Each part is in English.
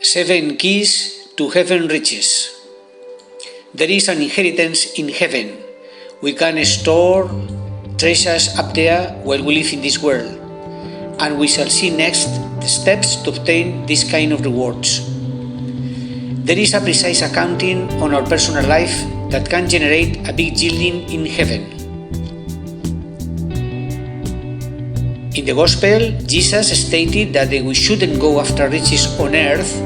7 keys to heaven riches. There is an inheritance in heaven. We can store treasures up there while we live in this world, and we shall see next the steps to obtain this kind of rewards. There is a precise accounting on our personal life that can generate a big yielding in heaven. In the Gospel, Jesus stated that we shouldn't go after riches on earth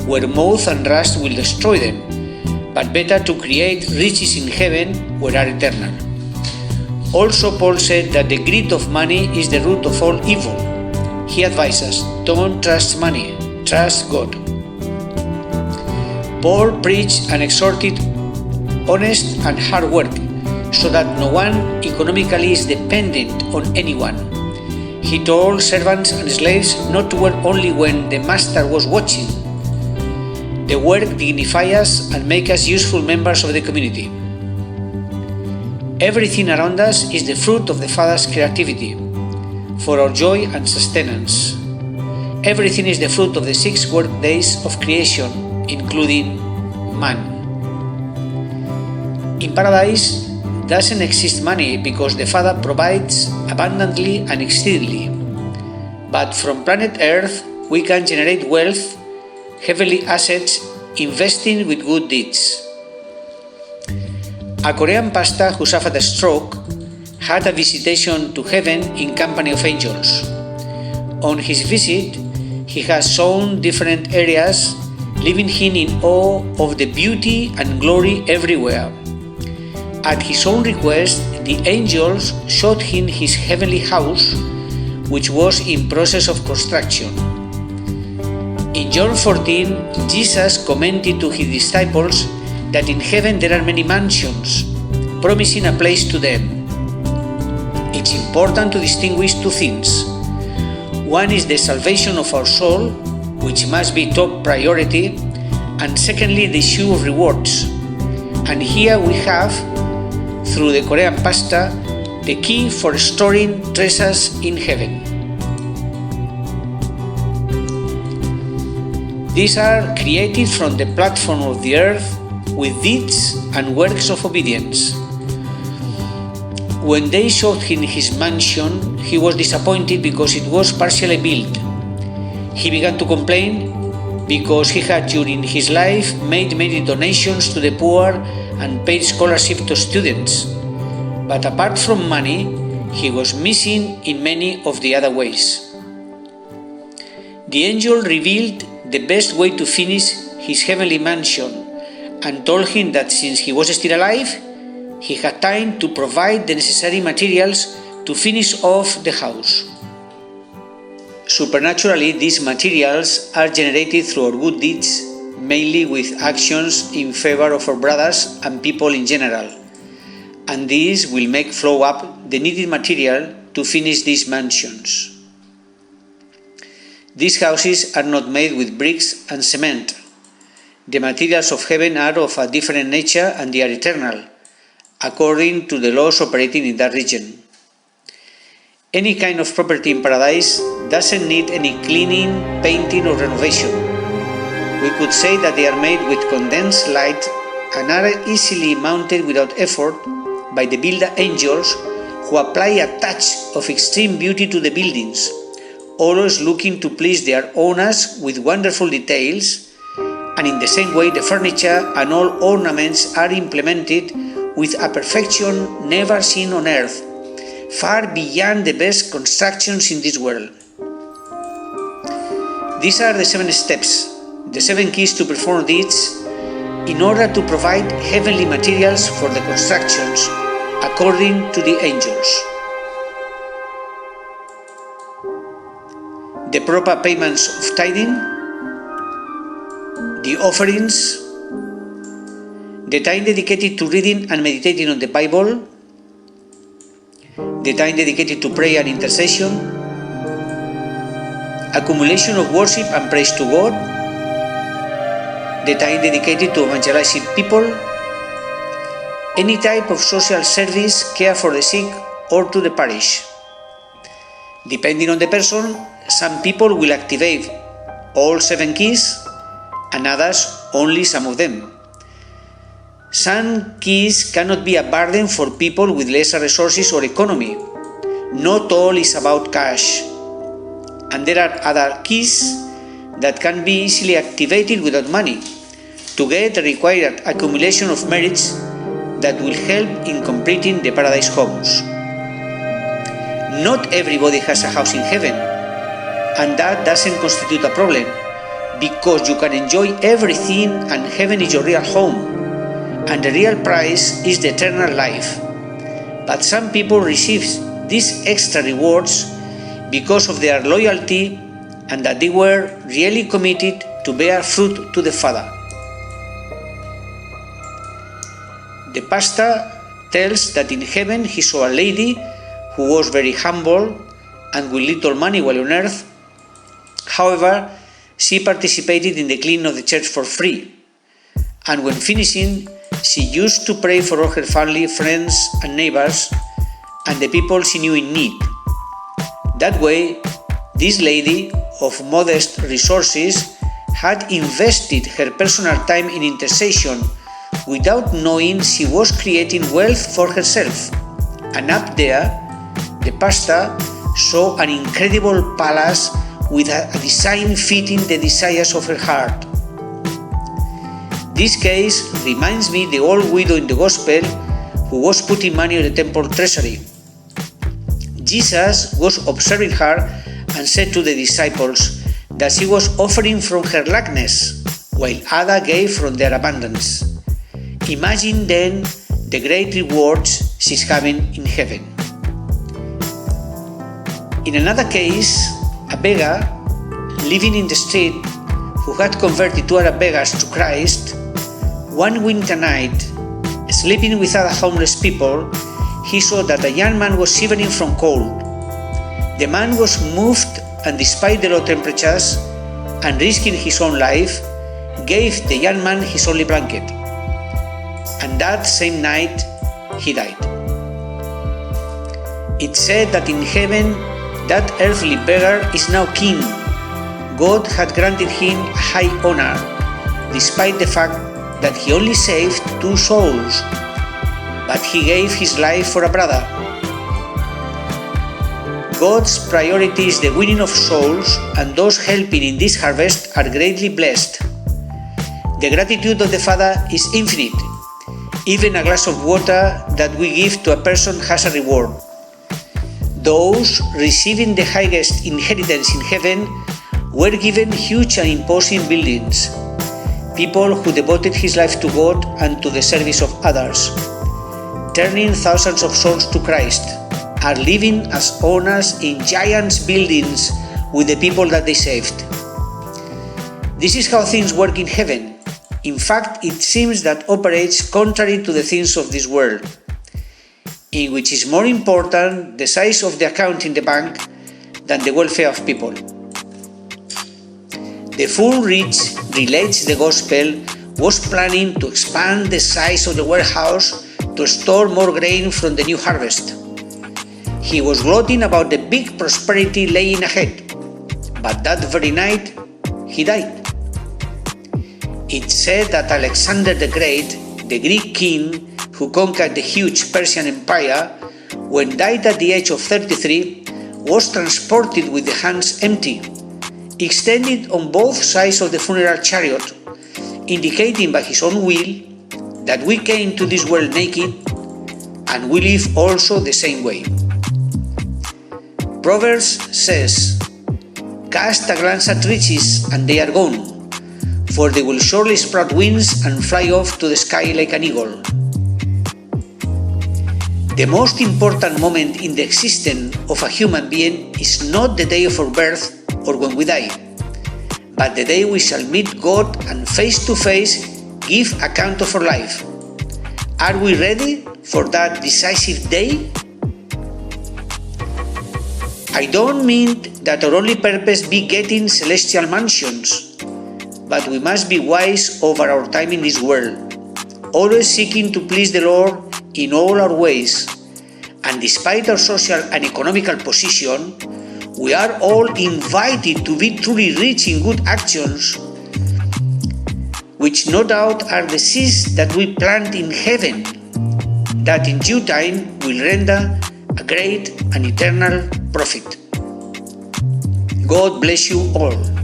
where moth and rust will destroy them, but better to create riches in heaven where are eternal. Also, Paul said that the greed of money is the root of all evil. He advises, don't trust money, trust God. Paul preached and exhorted honest and hard work so that no one economically is dependent on anyone. He told servants and slaves not to work only when the master was watching. The work dignifies us and makes us useful members of the community. Everything around us is the fruit of the Father's creativity, for our joy and sustenance. Everything is the fruit of the 6 work days of creation, including man. In paradise doesn't exist money because the Father provides abundantly and exceedingly. But from planet Earth we can generate wealth, heavenly assets, investing with good deeds. A Korean pastor who suffered a stroke had a visitation to heaven in company of angels. On his visit, he has shown different areas, leaving him in awe of the beauty and glory everywhere. At his own request, the angels showed him his heavenly house, which was in process of construction. In John 14, Jesus commented to his disciples that in heaven there are many mansions, promising a place to them. It's important to distinguish 2 things. One is the salvation of our soul, which must be top priority, and secondly, the issue of rewards. And here we have, through the Korean pastor, the key for storing treasures in heaven. These are created from the platform of the earth with deeds and works of obedience. When they showed him his mansion, he was disappointed because it was partially built. He began to complain because he had during his life made many donations to the poor and paid scholarship to students. But apart from money, he was missing in many of the other ways. The angel revealed the best way to finish his heavenly mansion and told him that since he was still alive, he had time to provide the necessary materials to finish off the house. Supernaturally, these materials are generated through our good deeds, mainly with actions in favor of our brothers and people in general, and these will make flow up the needed material to finish these mansions. These houses are not made with bricks and cement. The materials of heaven are of a different nature and they are eternal, according to the laws operating in that region. Any kind of property in paradise doesn't need any cleaning, painting or renovation. We could say that they are made with condensed light and are easily mounted without effort by the builder angels who apply a touch of extreme beauty to the buildings, always looking to please their owners with wonderful details, and in the same way the furniture and all ornaments are implemented with a perfection never seen on earth, far beyond the best constructions in this world. These are the 7 steps, the 7 keys to perform deeds in order to provide heavenly materials for the constructions according to the angels. The proper payments of tithing, the offerings, the time dedicated to reading and meditating on the Bible, the time dedicated to prayer and intercession, accumulation of worship and praise to God, the time dedicated to evangelizing people, any type of social service, care for the sick or to the parish. Depending on the person, some people will activate all 7 keys, and others only some of them. Some keys cannot be a burden for people with lesser resources or economy. Not all is about cash. And there are other keys that can be easily activated without money to get the required accumulation of merits that will help in completing the paradise homes. Not everybody has a house in heaven, and that doesn't constitute a problem, because you can enjoy everything and heaven is your real home, and the real prize is the eternal life. But some people receive these extra rewards because of their loyalty and that they were really committed to bear fruit to the Father. The pastor tells that in heaven he saw a lady who was very humble and with little money while on earth. However, she participated in the cleaning of the church for free, and when finishing, she used to pray for all her family, friends and neighbors and the people she knew in need. That way, this lady of modest resources had invested her personal time in intercession without knowing she was creating wealth for herself. And up there, the pastor saw an incredible palace with a design fitting the desires of her heart. This case reminds me the old widow in the Gospel who was putting money in the temple treasury. Jesus was observing her and said to the disciples that she was offering from her lackness, while others gave from their abundance. Imagine then the great rewards she's having in heaven. In another case, a beggar living in the street who had converted two other beggars to Christ, one winter night, sleeping with other homeless people, he saw that a young man was shivering from cold. The man was moved, and despite the low temperatures and risking his own life, gave the young man his only blanket. And that same night, he died. It said that in heaven, that earthly beggar is now king. God had granted him high honor, despite the fact that he only saved 2 souls, but he gave his life for a brother. God's priority is the winning of souls, and those helping in this harvest are greatly blessed. The gratitude of the Father is infinite. Even a glass of water that we give to a person has a reward. Those receiving the highest inheritance in heaven were given huge and imposing buildings. People who devoted his life to God and to the service of others, turning thousands of souls to Christ, are living as owners in giant buildings with the people that they saved. This is how things work in heaven. In fact, it seems that operates contrary to the things of this world, in which is more important the size of the account in the bank than the welfare of people. The full rich, relates the Gospel, was planning to expand the size of the warehouse to store more grain from the new harvest. He was gloating about the big prosperity laying ahead, but that very night, he died. It said that Alexander the Great, the Greek king who conquered the huge Persian Empire, when died at the age of 33, was transported with the hands empty, extended on both sides of the funeral chariot, indicating by his own will that we came to this world naked and we live also the same way. Proverbs says, "Cast a glance at riches and they are gone, for they will surely sprout wings and fly off to the sky like an eagle." The most important moment in the existence of a human being is not the day of our birth or when we die, but the day we shall meet God and face to face give account of our life. Are we ready for that decisive day? I don't mean that our only purpose be getting celestial mansions, but we must be wise over our time in this world, always seeking to please the Lord in all our ways. And despite our social and economical position, we are all invited to be truly rich in good actions, which no doubt are the seeds that we plant in heaven, that in due time will render a great and eternal profit. God bless you all.